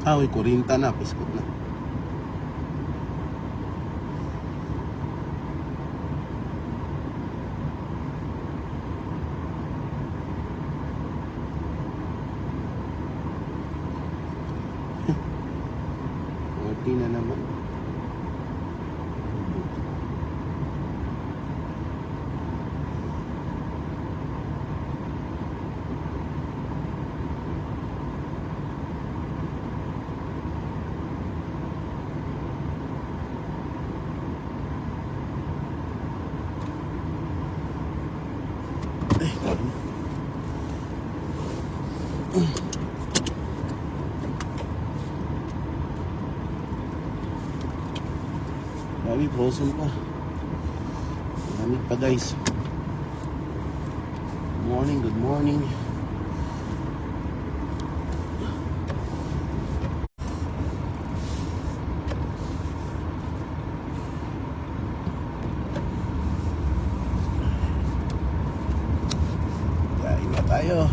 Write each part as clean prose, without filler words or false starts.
Uy, 40 na, piskot na. Na naman. Dami frozen pa. Dami pa guys. Good morning, good morning. Kain na tayo.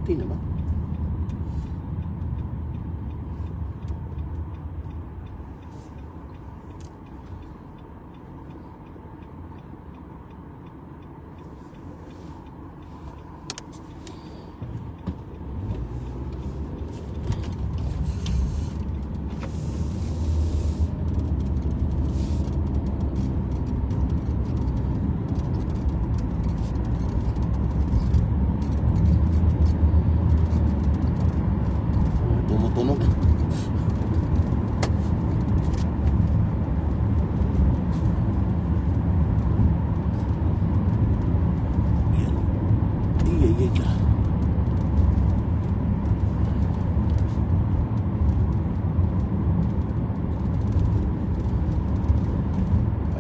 Na ba? Tumutunog.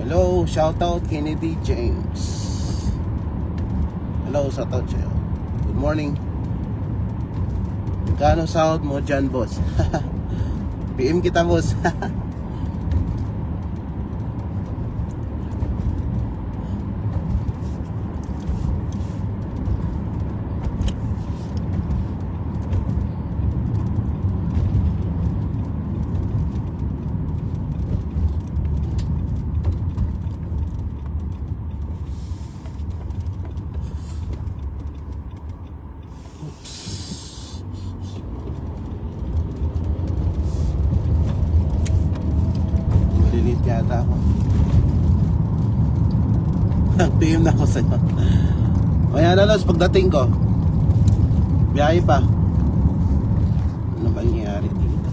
Hello, shout out Kennedy James. Hello, shout out sa'yo. Good morning. Kano sahod mo dyan, boss? PM kita, boss. Yata ako. PM na ako sa'yo. Maya na los, pagdating ko biyahe pa. Ano ba nangyayari dito?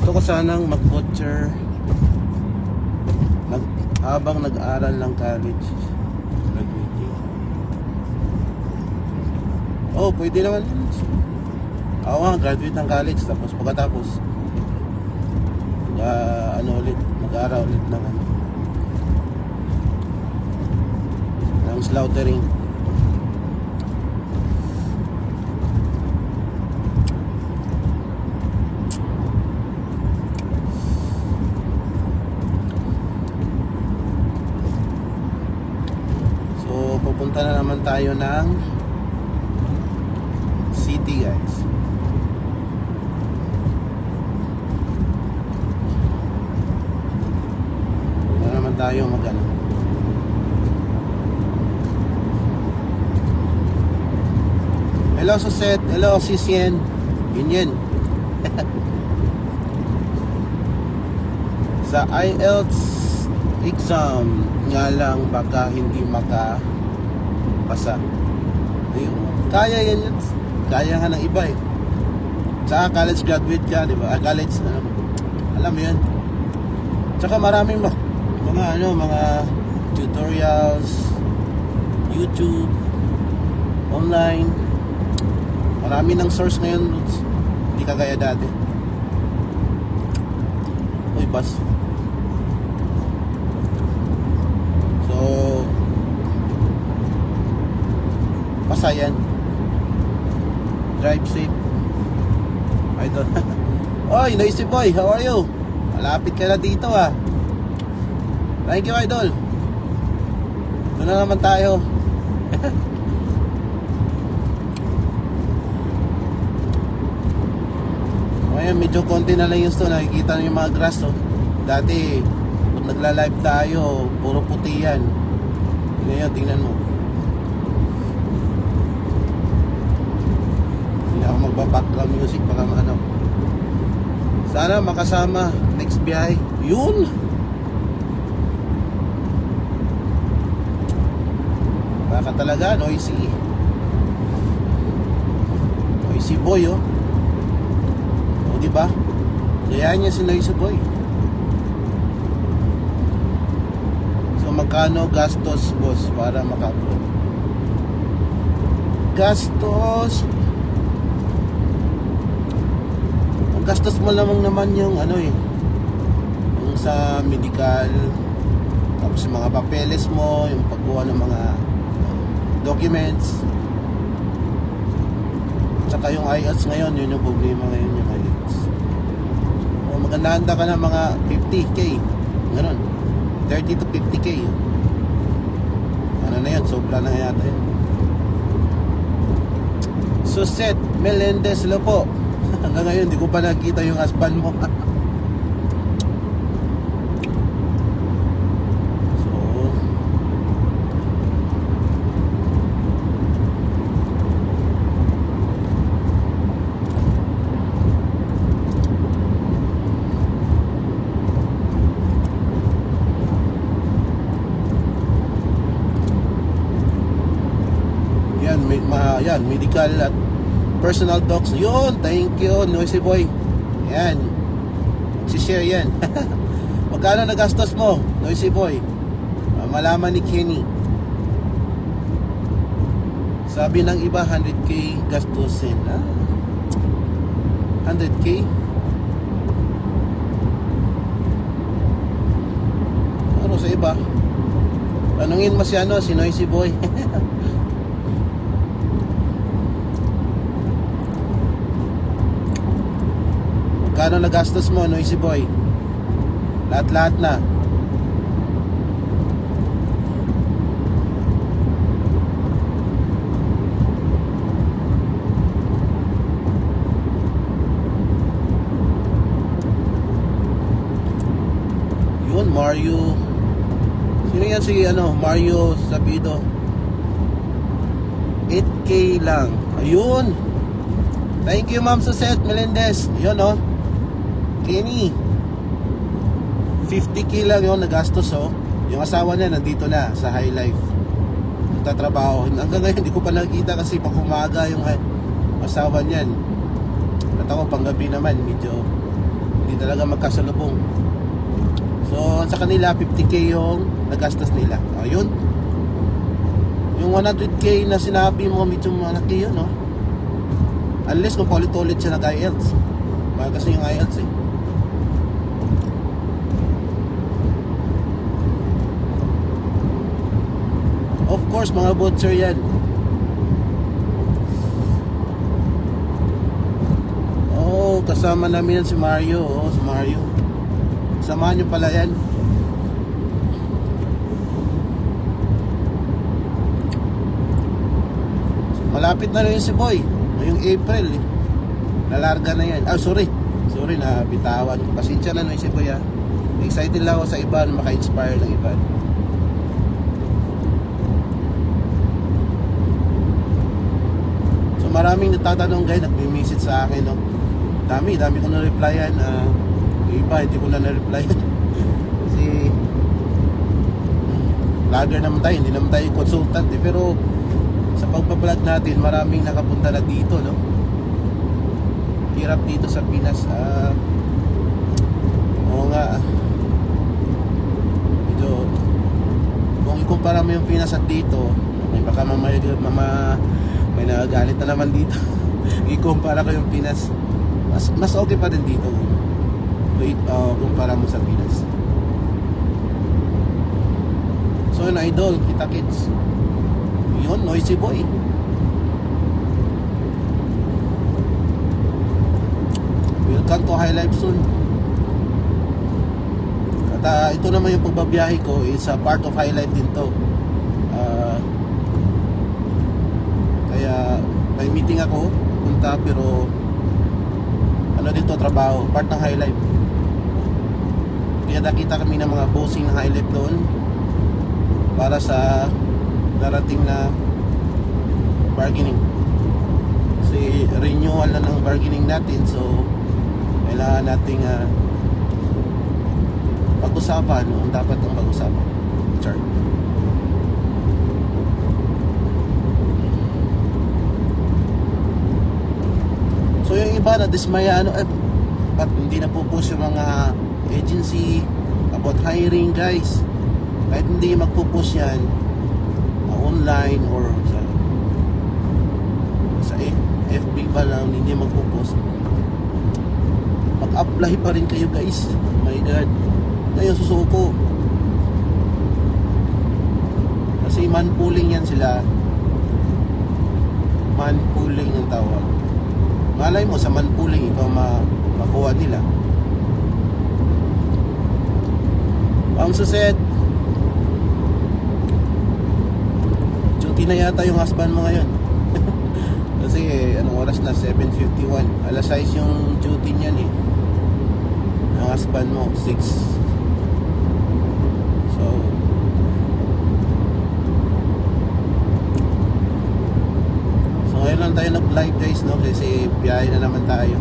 Gusto ko sanang mag-butcher habang nag-aral ng college. Graduating. Oh, pwede naman. Ako nga, graduate ng college. Tapos pagkatapos ano ulit, mag-aral ulit ng ano. slaughtering. So pupunta na naman tayo ng city, guys. Pupunta naman tayo mag-ano. Hello Suset, hello Sisien. Yun. Sa IELTS exam nga lang baka hindi makapasa. Kaya yan. Kaya nga ng iba eh. Tsaka college graduate ka, di ba? College, alam mo yun. Tsaka maraming mga tutorials, YouTube, online. Marami ng source ngayon, hindi kagaya dati. Uy, bus. So, pasayan. Drive safe. Idol. Oy, Noisy Boy, how are you? Malapit ka na dito ah. Thank you, Idol. Ito na naman tayo. Ngayon medyo konti na lang yung stone. Nakikita na yung mga grass oh. Dati pag nagla-live tayo puro puti yan. Ngayon tingnan mo. Hindi ako magpa-background music. Baka ano. Sana makasama next biyahe. Yun. Baka talaga noisy boy oh. Diba? Kaya niya si Noisy Boy. So magkano gastos boss para maka-upload? Gastos. Ang gastos mo naman yung ano eh. Yung sa medical. Tapos yung mga papeles mo, yung pagkuha ng mga documents. Tsaka yung IELTS ngayon, yun yung problema ngayon yung IELTS. O maganda ka na mga 50k. Ganon. 30 to 50k. Ano na yan? Sobra na yata yun. Suset Melendez, hello po. Hanggang ngayon, di ko pa nakita yung husband mo. Yan, medical at personal docs. Yun, thank you, Noisy Boy. Yan. Si-share yan. Magkano nagastos mo, Noisy Boy? Malaman ni Kenny. Sabi ng iba, 100k gastusin. 100k? Ano sa iba? Tanungin mo si Noisy Boy. Kano nagastos mo, Noisy Boy? Lahat na. Yun, Mario. Sino yan si Mario Sabido? 8k lang. Ayun. Thank you, Ma'am Suset Melendez. Yun oh. Kenny, 50k lang yun nagastos oh. Yung asawa niya nandito na sa High Life, nagtatrabaho. Hanggang ngayon hindi ko pa nakita kasi pag umaga yung asawa niyan. At ako panggabi naman medyo hindi talaga magkasalubong. So sa kanila 50k yung nagastos nila. Ayun. Yung 100k na sinabi mo medyo malaki yun no. Unless kung paulit-ulit siya nag-IELTS. Mahal kasi yung IELTS eh. Of course, mga butcher yan. Oh, kasama namin yan si Mario. Oh, si Mario. Samahan nyo pala yan. Malapit na rin si Boy. Ngayong April eh. Nalarga na yan. Ah, sorry, na bitawan ko. Pasensya na si Boy ah. Excited lang ako sa iba na maka-inspire ng iba. So maraming natatanong guys, nagme-message sa akin no. Dami ko na-replyan. Iba hindi ko na na-replyan. Kasi vlogger naman tayo, hindi naman tayo consultant eh. Pero sa pagpa-vlog natin, maraming nakapunta na dito no. Hirap dito sa Pinas. Oo nga. Medyo kung ikumpara mo yung Pinas at dito, may baka may nagagalit na naman dito. Ikumpara ko yung Pinas, mas okay pa din dito kumpara mo sa Pinas. So yun idol, kita kids. Yun, Noisy Boy. Welcome to High Life soon. At ito naman yung pagbabiyahe ko is a part of High Life din to. Kaya may meeting ako punta, pero ano dito, trabaho, part ng High Life. Kaya nakita kami ng mga bossing ng High Life doon para sa darating na bargaining. Kasi renewal na ng bargaining natin, so kailangan nating pag-usapan ang dapat ang pag-usapan. Char. So yung iba na dismaya ba't hindi na pupush yung mga agency about hiring guys. Kahit hindi magpupush yan online or sa FB pa lang, hindi magpupost, mag-apply pa rin kayo guys. Oh my god, ngayon susuko kasi man-pulling yan sila. Man-pulling yung tawag. Malay mo sa man-pulling ikaw makuha nila. Ang suset, duty na yata yung husband mo ngayon. Kasi anong oras na? 7:51. Alas 6 yung duty niyan eh. Ang husband mo 6. So ngayon lang tayo nag-live guys no, kasi biyahe na naman tayo.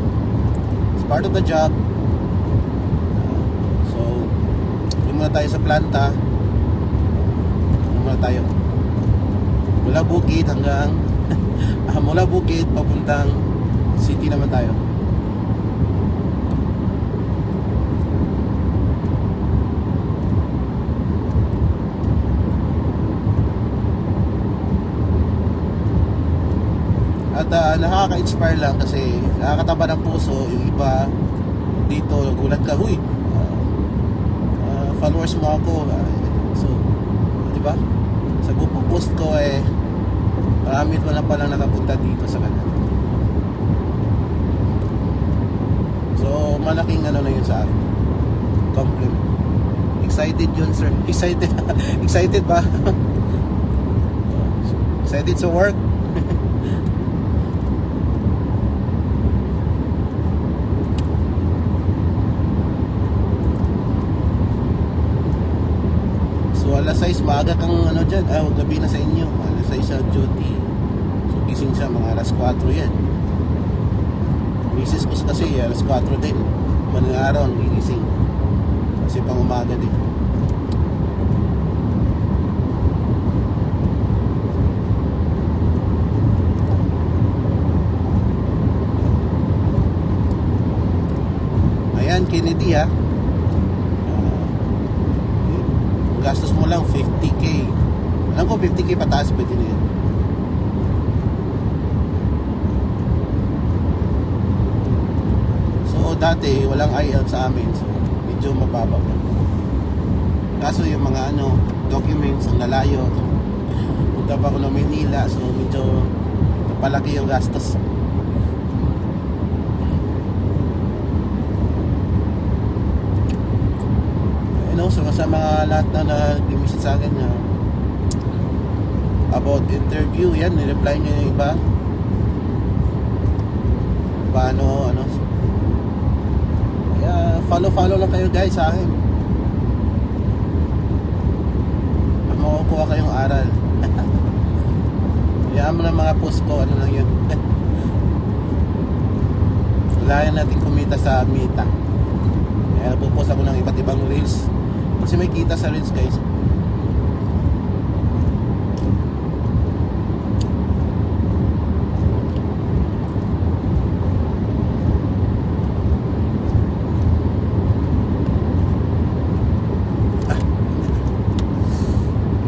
It's part of the job. So muna tayo sa planta. Muna tayo mula Bukid hanggang mula Bukid papuntang city naman tayo. At nakaka-inspire lang kasi nakakataba ng puso. Yung iba dito gulat ka, huy, followers mo ako. So di ba, sa post ko marami pa na palang nakapunta dito sa kanila. So malaking ano na yun sa akin, compliment. Excited yun sir. Excited. Excited ba? Excited sa work. So alas 6, maaga kang ano dyan, gabi na sa inyo. Alas 6 sa duty. So gising siya mga alas 4 yan. Misis ko kasi alas 4 din. Manang araw gigising kasi pang umaga din. Ayan Kennedy ha, gastos mo lang 50k. Alam ko 50k pataas pwede na yan. So dati walang IELTS sa amin, so medyo mababa pa. Kaso yung mga documents ang lalayo, Punta pa ako ng Manila, so medyo palaki yung gastos. So sa mga lahat na nag-message sa akin about interview, yan, nireply nyo yung iba. Paano, ano. Kaya follow lang kayo guys sa akin. Makukuha kayong aral. Hayaan mo na mga post ko, ano lang yun. Wala natin kumita sa Meta. Kaya pupost ako ng iba't ibang reels. Kasi may kita sa reels guys.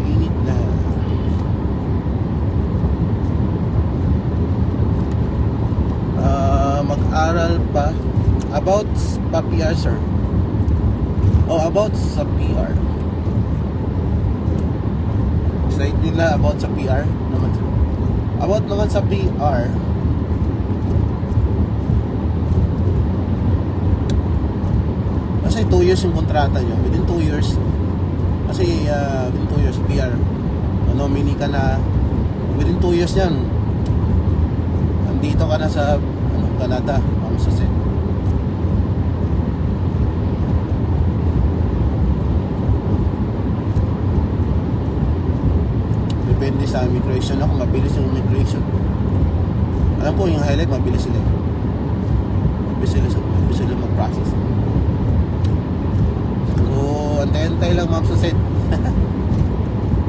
Init na. Mag-aral pa about PR sir. About sa PR. Slide nila about sa PR naman. About naman sa PR. Kasi 2 years yung kontrata nyo. Within 2 years. Kasi within 2 years PR. Nominee ka na. Within 2 years yan. Nandito ka na sa Canada. Ang susi. Depende sa immigration. Ako mabilis yung immigration. Alam ko yung highlight mabilis sila. Mabilis sila mag-process. So antay-antay lang ma'am Suset.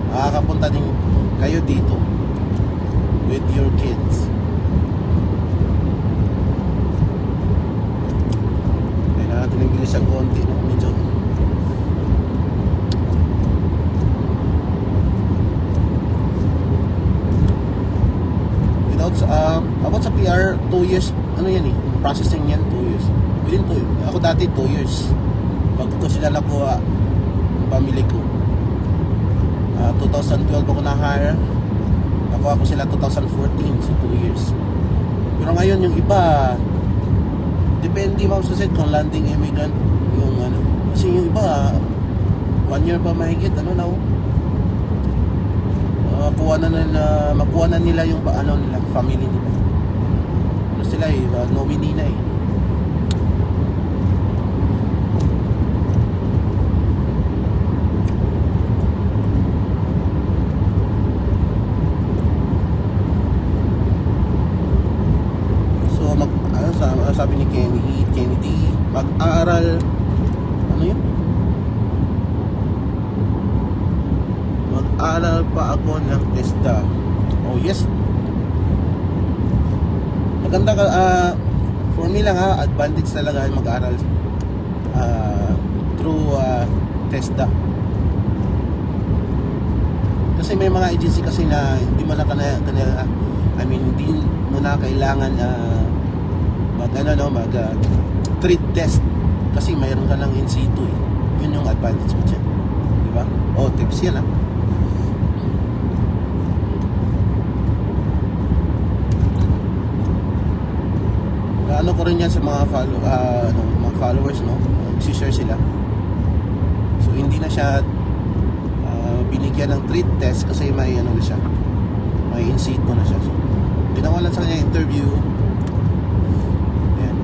Makakapunta din kayo dito with your kids. Kaya natin ang bilis ang konti, no? Medyo about sa PR, 2 years, ano yan eh, processing yan, 2 years. Within 2 years. Ako dati 2 years. Pag ito sila nakuha, ang pamilya ko. 2012 ako na-hire. Nakuha ko sila 2014, so 2 years. Pero ngayon yung iba, depende ma'am sa set kung landing immigrant, yung ano. Kasi yung iba, 1 year pa mahigit, ano na makuha na nila yung ano nila, family nila. Ano sila eh, nominee na eh. So sabi ni Kennedy, mag-aral, ano yun? Mag-aral pa ako ng TESDA. Oh yes. Maganda ka, for me lang advantage talaga mag-aral through TESDA. Kasi may mga agency kasi na hindi mo na hindi mo na kailangan mag treat test kasi mayroon ka ng in situ eh. Yun yung advantage mo dyan, di ba? Tips yan ano ko rin yan sa mga mga followers, no? Si-share sila. So hindi na siya binigyan ng treat test kasi may na siya. May in situ na siya. So ginawa lang sa kanya interview. Ayan.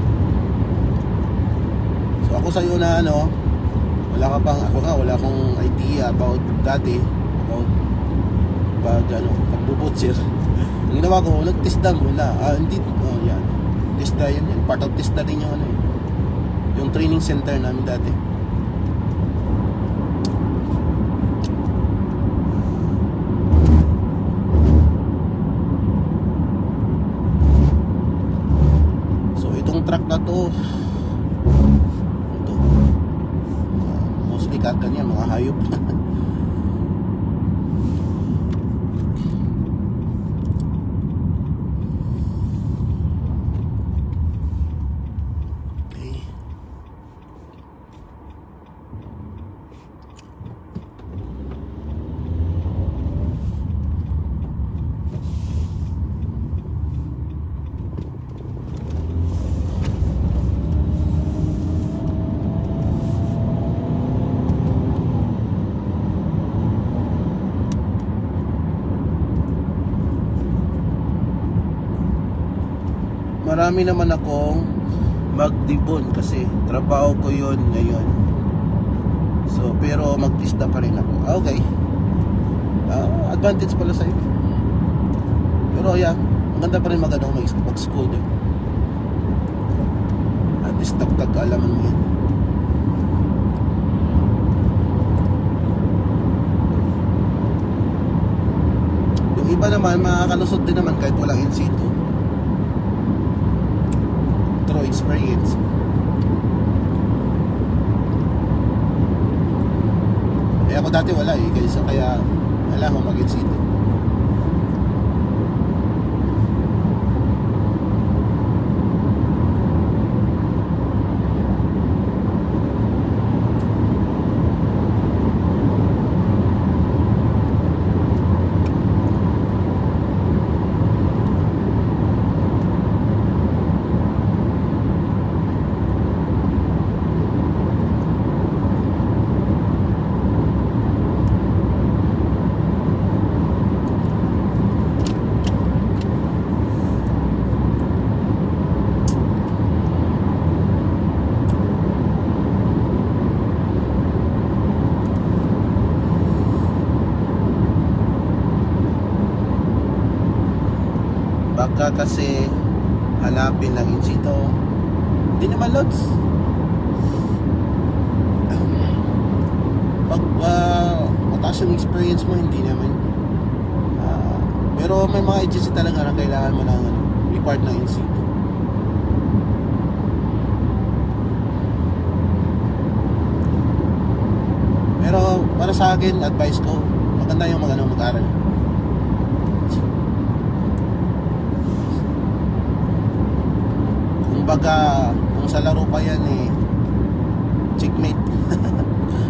So ako sa iyo na wala akong idea about dati about pagbubutsir. Ang ginawa ko, nag-testa muna. Yan. TESDA yan. Part of TESDA din yung yung training center namin dati. So itong truck na to, mostly ganyan, mga hayop. marami naman akong magdibon kasi trabaho ko yun ngayon. So, pero magtista pa rin ako. Okay. Advantage pala sa'yo. Pero yeah, maganda pa rin mag-school din. At least tagtag-alaman mo yan. Yung iba naman, makakalusot din naman kahit walang in situ. Through experience. Ako dati wala kaya wala akong mag-in situ. Baka kasi hanapin lang in situ. Hindi naman loads. Pag mataas yung experience mo, hindi naman. Pero may mga agency talaga na kailangan mo ng required ng in situ. Pero para sa akin, advice ko, maganda yung mag-aral. Kumbaga, kung sa laro pa yan checkmate.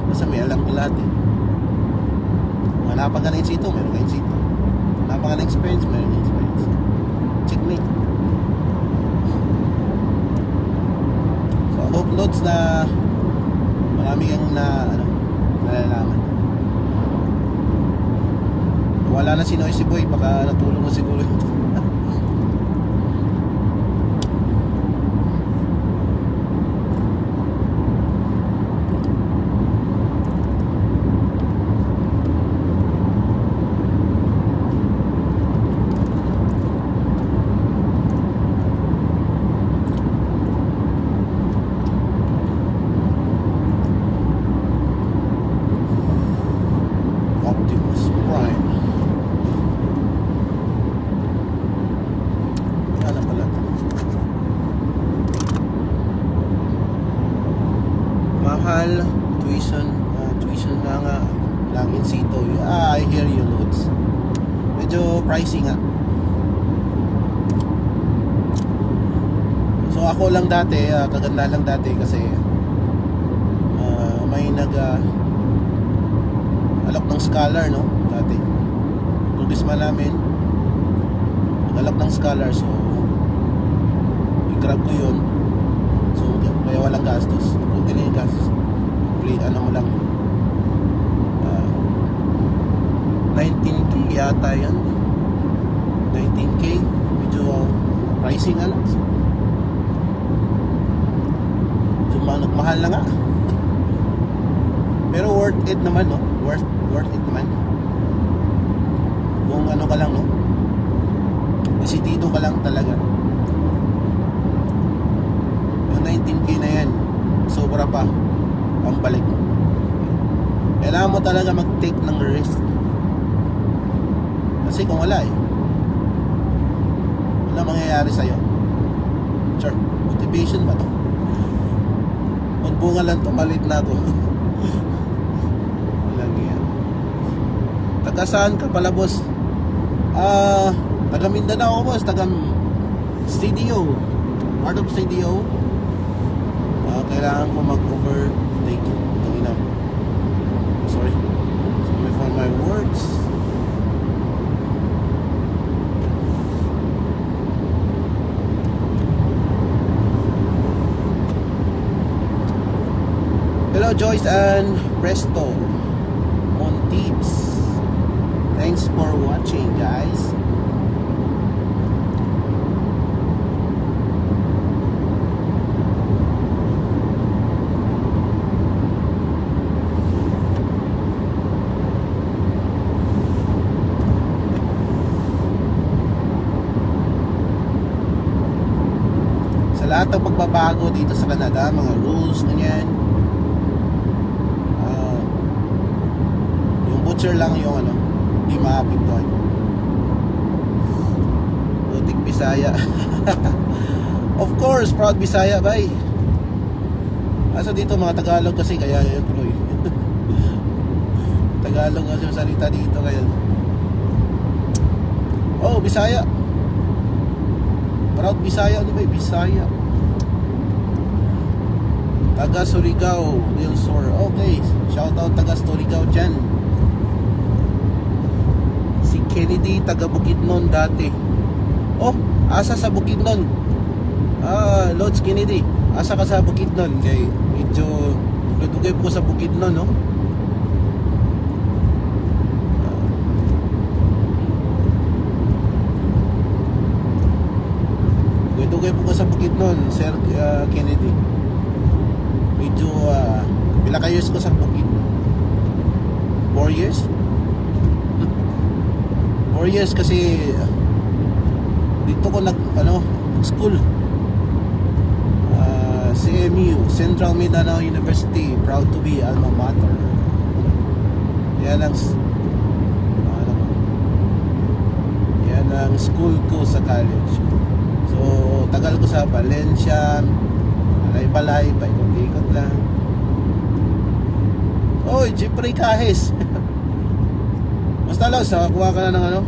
Basta may alam ko lahat Wala pa ka na in situ, meron ka in situ. Wala pa ka na experience, meron ka experience. Checkmate. So, hope loads na marami kang nalalaman. Wala na si Noisy Boy, baka natulong na siguro ito. Mahal tuition na nga lang in situ. I hear you loads. Medyo pricey nga. So ako lang dati, kaganda lang dati kasi may alok ng scholar dati. Turisma namin alok ng scholar, so i-grab ko yun. So kaya walang gastos. Kung ganyan yung gastos, mo lang 19k yata yan. 19k, medyo pricing nga lang. So nagmahal na nga. Pero worth it naman, worth it naman. Kung ka lang, decidido ka lang talaga. Yung 19k na yan, sobra pa ang balik mo. Kailangan mo talaga mag-take ng risk. Kasi kung wala wala mangyayari sa'yo. Sure, motivation ba to? Magbunga lang to, malit na to. Walang yan. Taga saan ka pala, boss? Taga Mindanao, boss. Taga CDO. Part of CDO. Kailangan ko mag-overtake. Sorry for my words. Hello Joyce and Presto Montibs. Thanks for watching, guys. lahat ng pagbabago dito sa Canada, mga rules, ganyan. Yung butcher lang yung ano, di maapektuhan. Butik Bisaya. Of course, proud Bisaya, bay. Asa dito mga Tagalog kasi, kaya yun tuloy. Tagalog kasi yung salita dito, kaya oh, Bisaya. Proud Bisaya, ano ba? Bisaya. Taga Surigao, Wilsor. Okay, shout out taga Surigao dyan. Si Kennedy, taga Bukidnon dati. Oh, asa sa Bukidnon? Lods Kennedy, asa ka sa Bukidnon? Kay medyo dugay po sa Bukidnon, no? Dugay po ko sa Bukidnon, Sir Kennedy. Medyo pila ka years ko sa Bukid? 4 years? 4 years kasi dito ko school. CMU, Central Mindanao University, proud to be alma mater. Yan ang school ko sa college. So, tagal ko sa Valencia, balay-balay, paikot-ikot lang. Oy, Jeffrey Kahis. Basta lang, kuha ka na ng ano?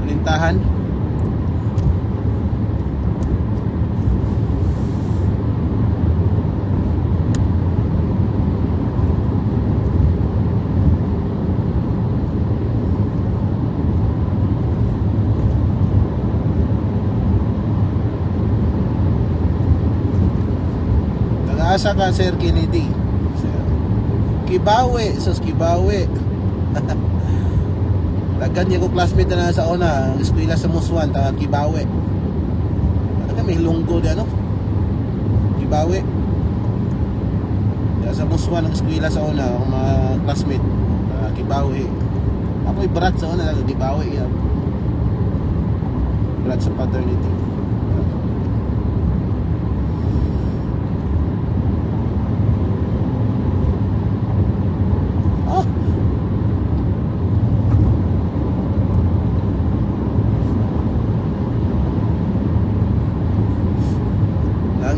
Palintahan. Asa ka, Sir Kennedy? Kibawe, sus Kibawe. Lagyan niya ko classmate na sa una, ang eskwela sa Muswan, taga Kibawe. Talaga may lunggo di ano? Kibawe. Sa Muswan, ang eskwela sa una, ang mga classmate, Kibawe. Ako'y brat sa una, Kibawe yan. Brat sa paternity.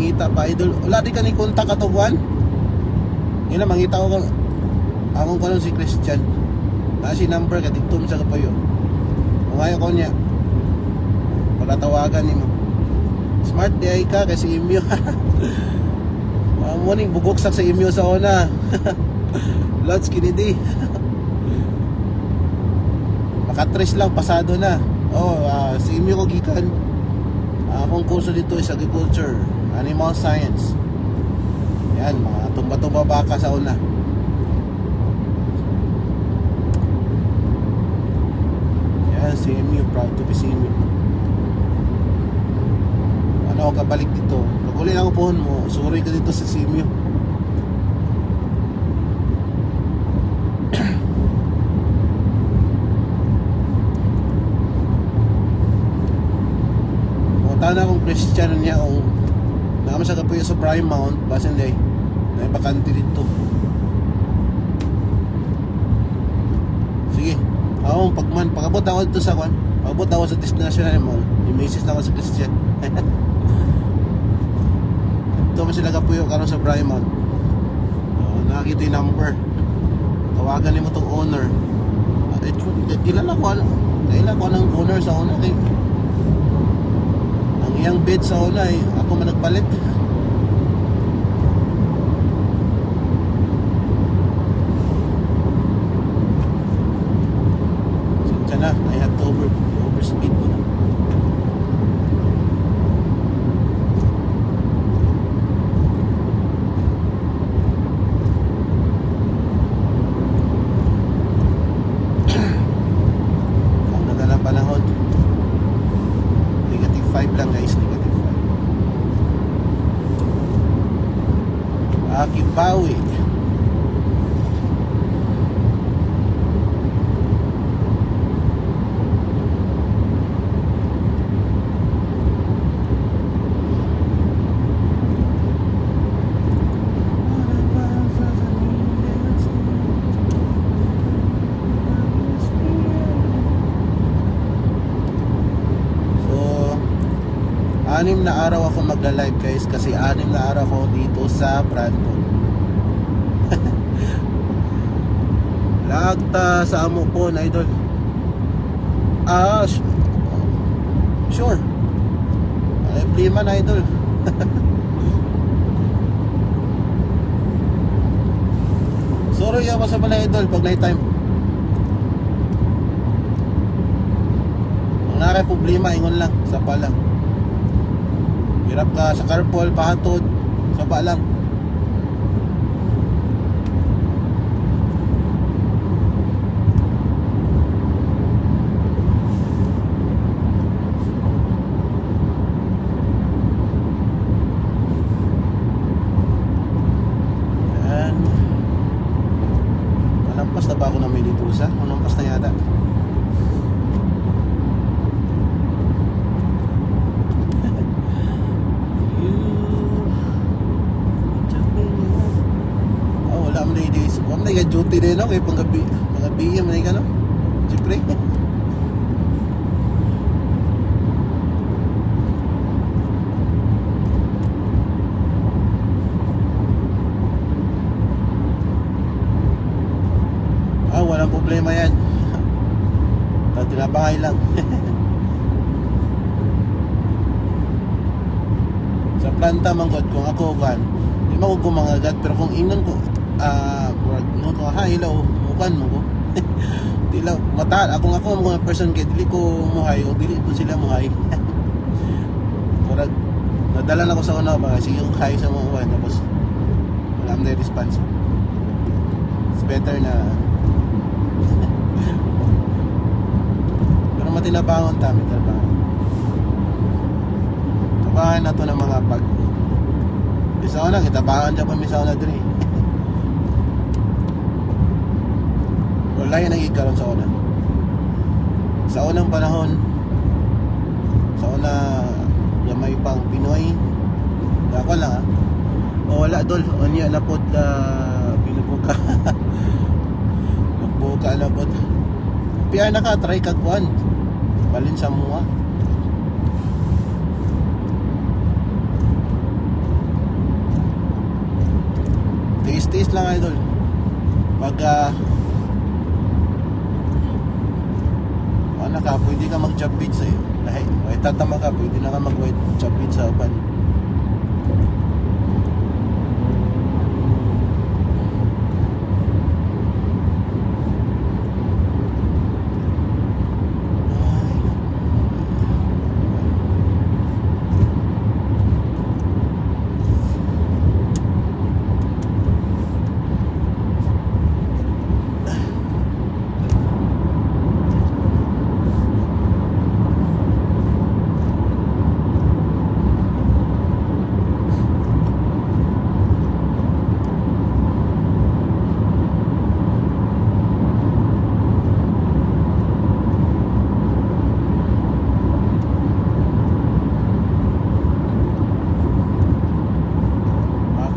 Mangita pa idol, wala di ka ni kontak katubuan. Yun na, mangita ko akong kanon si Christian. Si number ka dito sa kapayo. Kung ayaw ko niya, pagkatawagan ni mo. Smart di ay ka kasi email. Morning bugoksak sa email sa una. Lots Kennedy. Makatres lang, pasado na. Si email ko gikan. Akong kurso dito is agriculture, animal science. Yan, mga tumba-tumba baka sa una. Yan, CMU, proud to be CMU. Ano ako kabalik dito? Paguli lang upuhon mo, sorry ka dito sa CMU. Tana kung Christian niya o naman sa kapuyo sa Prime Mount, basin day na bakante dito. Sige, pagabot ako dito sa kwan, pagabot ako sa destination na mo, i-message na ako sa Christian. Ito mo sila kapuyo karon sa Prime Mount. Nakakita yung number, tawagan niyo mo itong owner. Kilala ko ng owner sa una kay yang bed sa una ako man nagpalit. Sinta na, I had to overspeed ko na. Ang nagalang panahon, -5 lang guys, -5. Kibawe. 6 na araw ako magla-live guys, kasi 6 na araw ako dito sa Brandon. Lagta sa amo po na idol. Sure. Ay, problema na idol. Sorry ako sa pala idol pag night time. Ang nara problema ingon lang, sapa lang. Hirap ka sa carpool, pahatod, sapa lang. Malampas na ba ako ng Milipusa? Malampas na yata. Wala mo na i-days. Wala mo na i-duty din ako kaya panggabi mo na i-gano. Siyempre. Walang problema yan. Tinabahay lang. Sa planta manggod kung ako kan, di mo ko gumangagat, pero kung inon ko no ko ha ilaw mukan mo ko. Dila mata ako mga person kay dili ko muhay o dili ko sila muhay. Murag nadala na ko sa una ba sige ko kay sa mga tapos wala na response. It's better na pero matinabangon tami trabaho. Tabahan na to ng mga pag isa na kitabangan dyan pa misa na diri. Wala yan ang ikaroon sa una. Sa unang panahon, sa una gamay pang Pinoy, ako lang ha. O wala dol, onya na po pinubuka. Magbuka na po. Piya na ka, try kagwan. Balin sa mua. Taste lang idol. Pag ka, pwede ka mag-job bid sa'yo. Dahil, tatama ka, pwede na ka mag-job bid sa upan.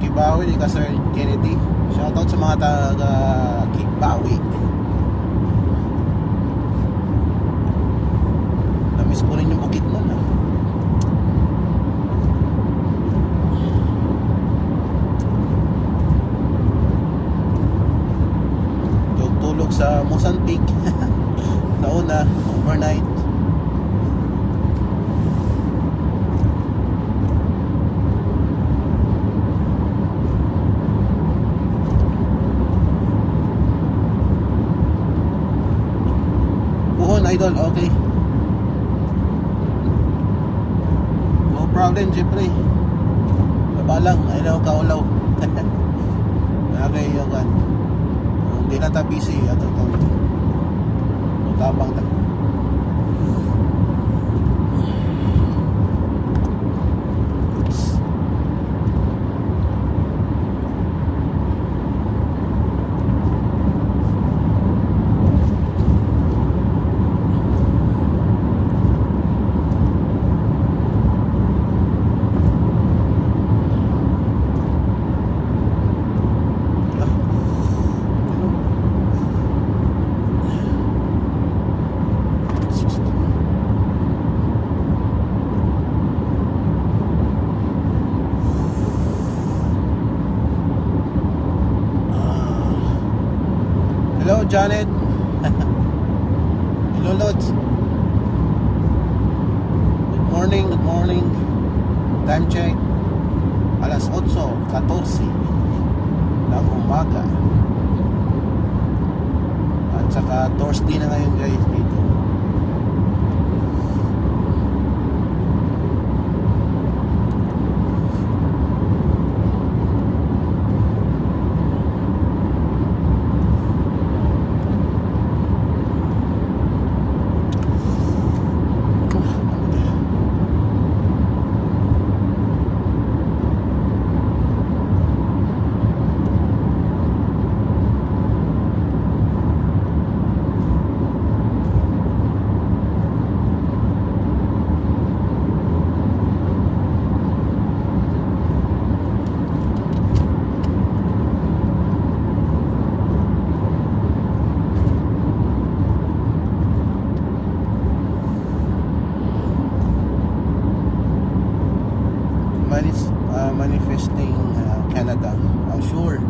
Kibawi ni ka Sir Kennedy. Shoutout sa mga taga Kibawi. Namiss ko rin yung bukid nun ha. Tulog sa Mozambique. Sa una, overnight. Idol, okay. No problem, Jeffrey. Nabalang, ayaw kaulaw. Okay, yung kan. Hindi na ta busy ato to. Tabang ta. Hello, Janet. Hello, Lods. Good morning, good morning. Time check. Alas 8:14 ng umaga. At saka Thursday na ngayon guys dito. Manifesting Canada. Oh, sure.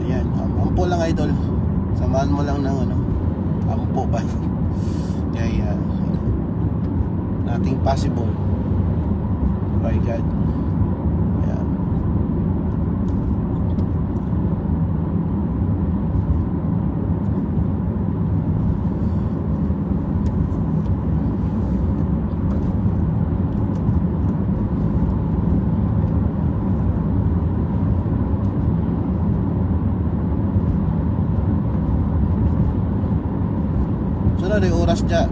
Ayan, ampo lang idol. Samahan mo lang ng ano, ampo ba? Kaya nothing possible by God. Ayan. Sunod ay oras dyan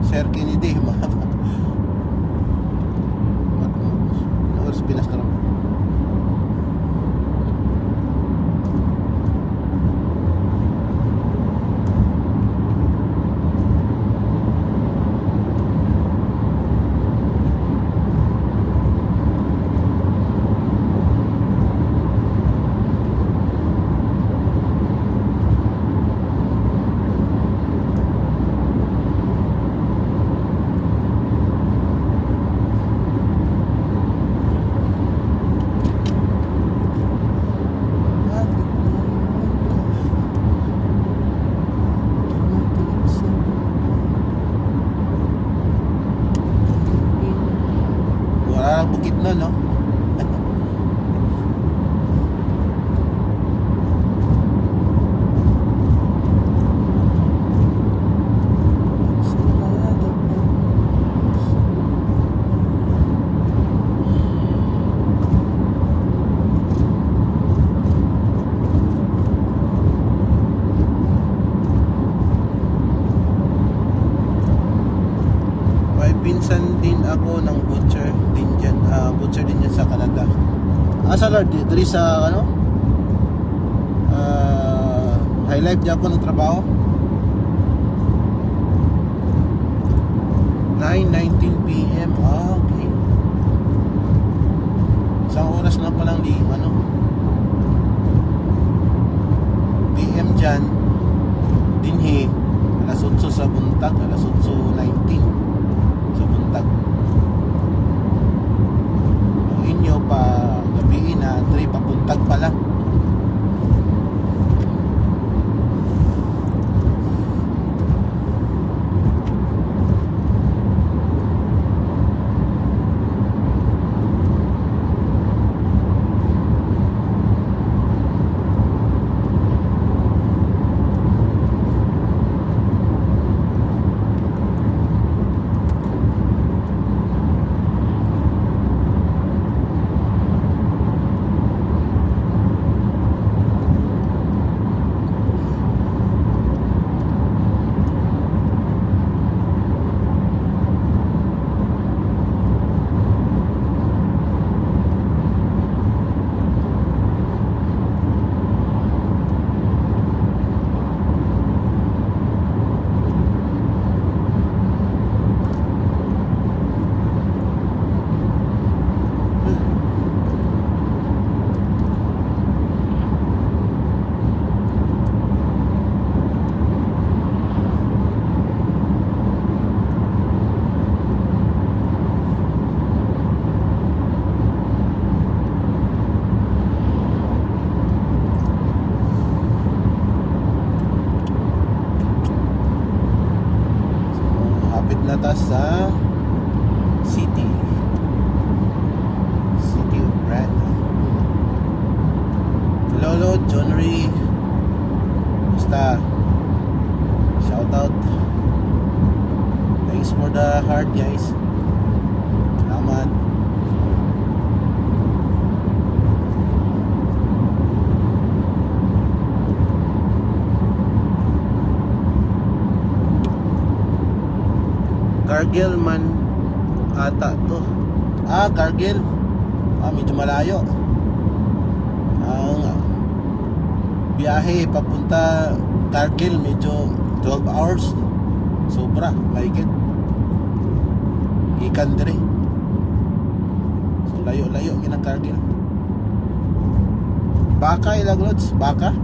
Sir Kennedy mga oras Pinas na rin. Bukit na, no? May pinsan din ako ng butcher din dyan, sa Canada. Sa Lord, dito sa ano? High life dyan ako ng trabaho. 9:19 PM. Okay. Isang oras na palang di ano? PM dyan. Dinhi. Alas 8 sa buntag. Alas 8:19 sa buntag. Ang inyo pa gabihin na 3 papuntag pa lang. ta sa City of Brad. Lolo, John Ray, basta shout out. Thanks for the heart, guys. Salamat. Cargill man ata to. Cargill. Medyo malayo. Ang biyahe papunta Cargill medyo 12 hours. Sobra, mahigit. Ikan dire. So layo-layo ginang Cargill. Baka ilang lods, baka.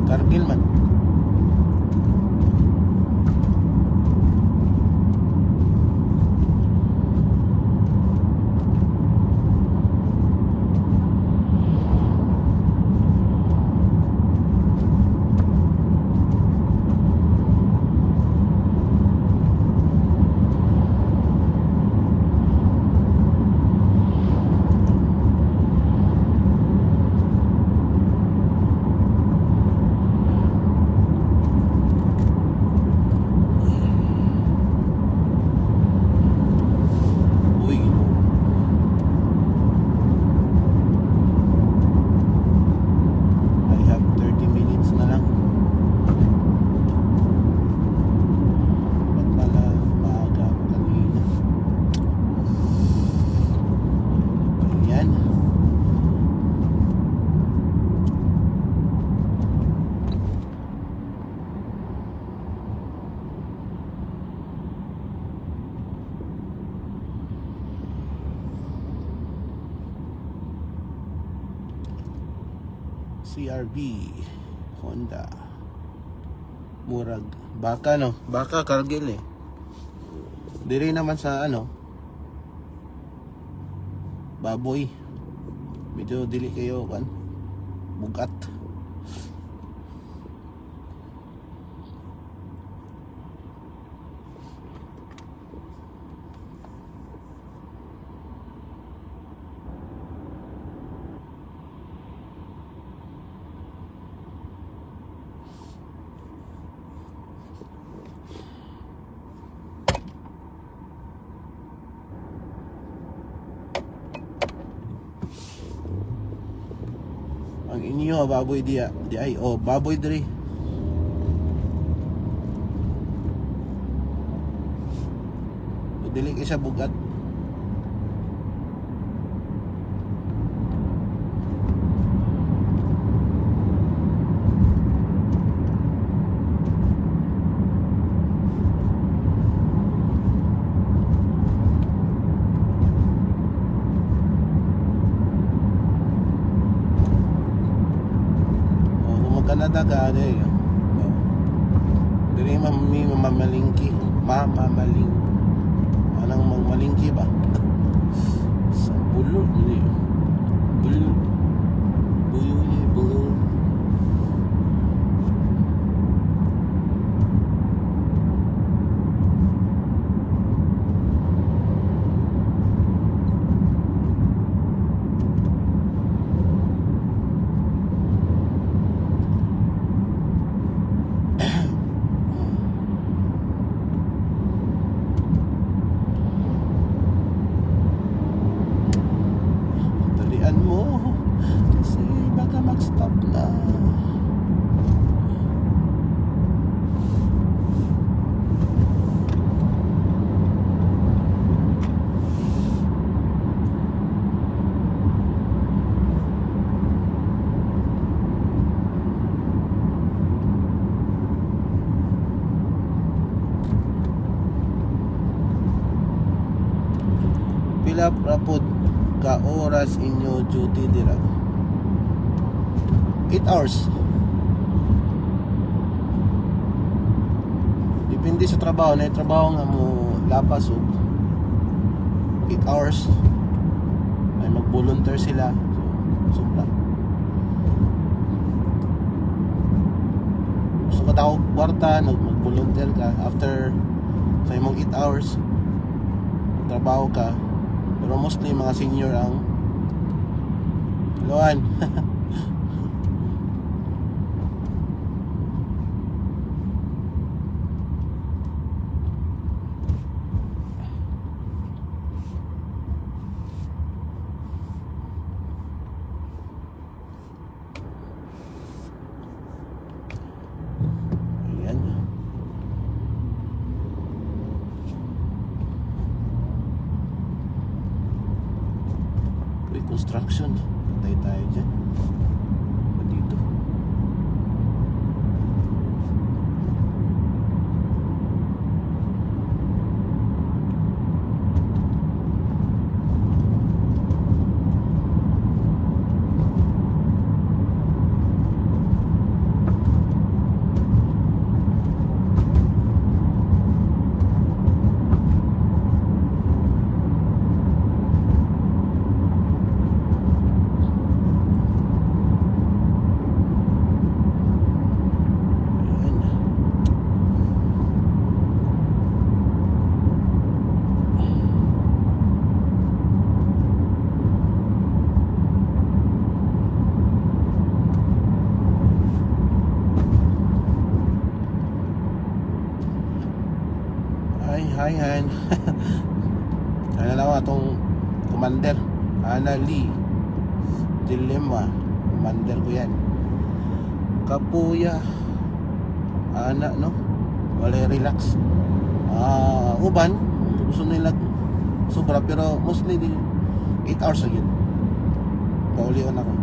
Cargill man. CRV Honda murag baka no, baka Cargill diri naman sa baboy, medyo dili kayo kan bugat. Ang inyo baboy di ay baboy diri. Dili kay siya bugat. Canada ka diri mamalingki anang mamalingki ba sa bulol diri bulol mag-stop na. Pila rapod ka oras inyo duty dira? 8 hours. Depende sa trabaho. Na yung trabaho nga mo lapas 8 hours. Ay mag-volunteer sila. So, sobra. Gusto ka tao kwarta, mag-volunteer ka. After sa imong 8 hours trabaho ka, pero mostly mga senior ang luan. Ayan. Construction, patay tayo dyan dito. Hi, Han. Ano na ako itong commander Ana Lee Dilemma. Commander ko yan. Kapuya Ana, no? Wala relax. Uban gusto nila sobra, pero mostly 8 hours again. Paulion ako.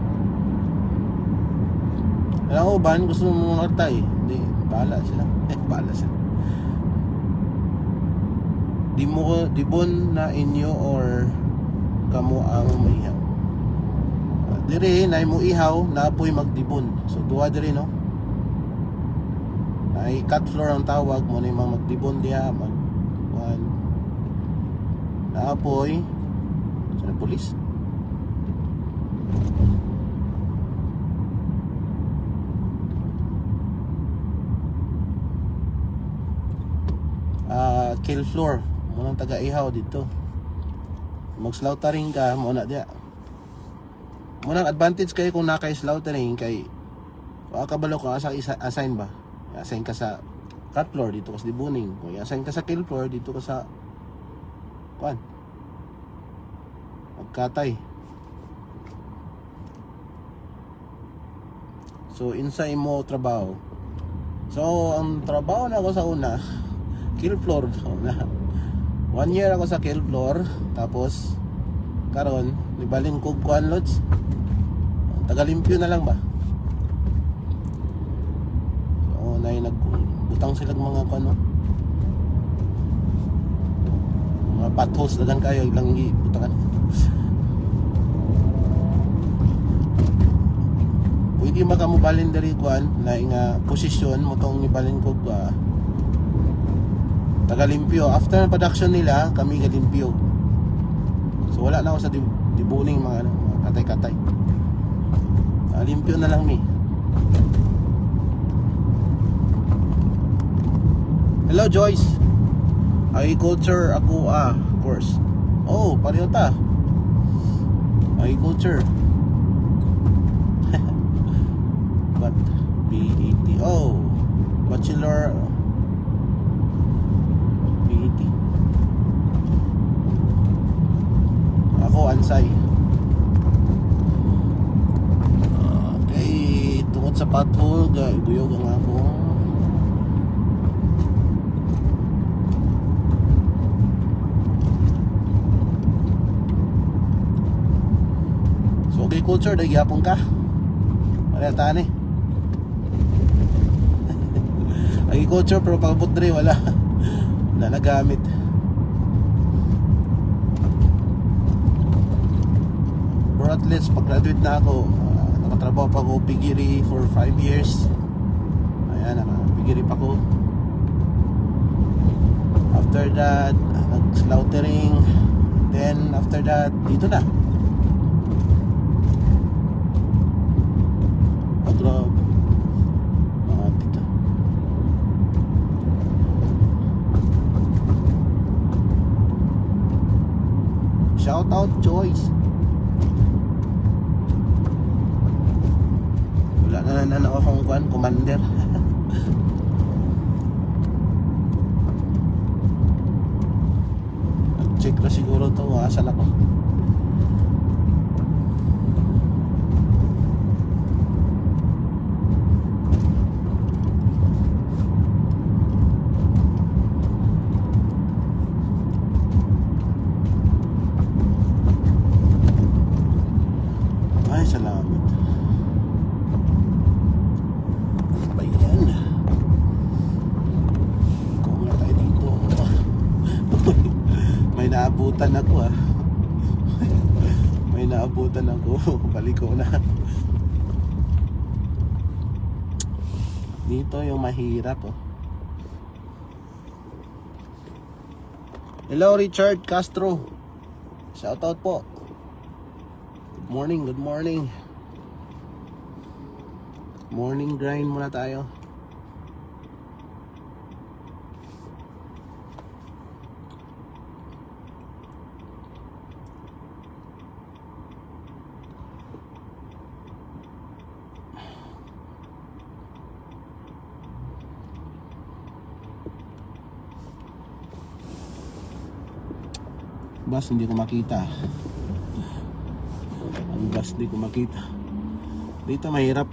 Alam ko uban gusto mo martay. Hindi, bahala sila. Bahala sila. Dibon na inyo or kamo ang maihaw. Dire na mo ihaw na apoy magdibon. So duwa dire, no? Ay cut floor ang tawag mo, na yung magdibon diha mag one na apoy sa pulis. Kill floor munang taga-ihaw dito. Mag-slaughtering ka muna diya. Munang advantage kayo kung naka-slaughtering kay kabalo ka sa assign ba? I-assign ka sa cut floor dito ka sa debuning. Kung i-assign ka sa kill floor dito ka sa kuan. Magkatay. So inside mo trabaho. So ang trabaho na ako sa una kill floor na 1 year ako sa kill floor, tapos karon nibalin ko kuan lods, tagalimpyo na lang ba. So nagbutang sila mga kuan, no? Mga potholes dagan kayo ilang gibutangan. Pwede makamubalin diri kuan na nga posisyon mo tong nibalin ko tagalimpyo. After production nila, kami galimpyo. So wala na ako sa dibuning mga katay-katay. Limpyo na lang ni. Hello Joyce. Agriculture ako course. Oh, pareho ta. Agriculture. But BET. Oh, bachelor ako ansay. Okay, tungod sa pothole ibuyog ang ako. So agriculture dahil yapon ka. Wala tani. Agriculture pero pagput dre wala na nagamit. Or at least pag graduate na ako, nakatrabaho pa ako pigiri for 5 years. Ayan, nakapigiri pa ako. After that, nag-slaughtering. Then after that, dito na. Pag-grab. Mga dito. about choice. Wala na akong commander. Check na siguro to, asal ako. Ay, salamat. Ayan. Kung nga tayo dito. May naabutan ako ah. May naabutan ako. Balik ko na. Dito yung mahirap oh. Hello Richard Castro. Shoutout po. Good morning, good morning. Morning grind muna tayo. Bus hindi ko makita. Ang bus hindi ko makita. Dito mahirap.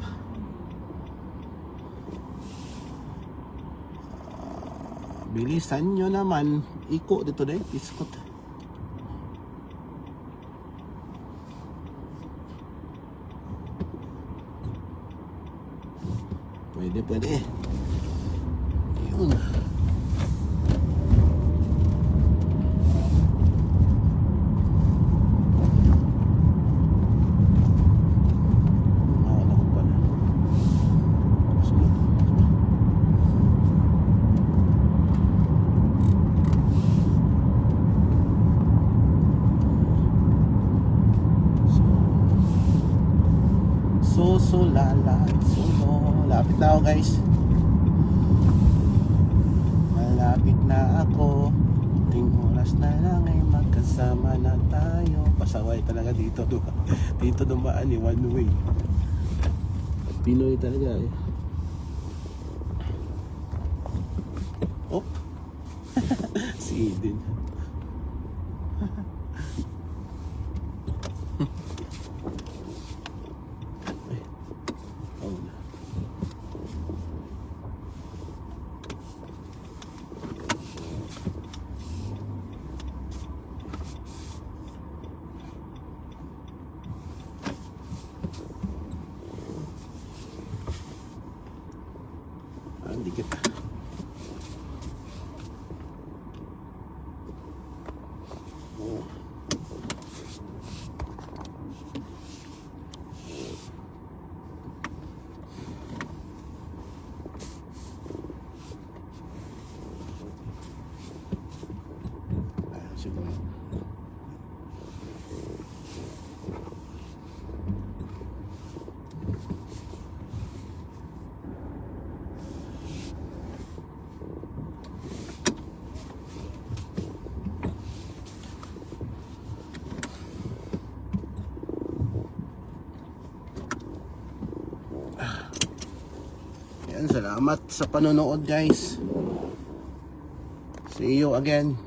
Bilisan nyo naman. Iko dito dahil. Iskot. Pwede. Ayun. Lapit na ako guys. Malapit na ako. Ting oras na lang ay magkasama na tayo. Pasaway talaga dito. Dito dumaan eh, one way. Pinoy talaga eh. Oh. Si Eden. Dikit. Oh. Siguro. Yan, salamat sa panonood guys. See you again.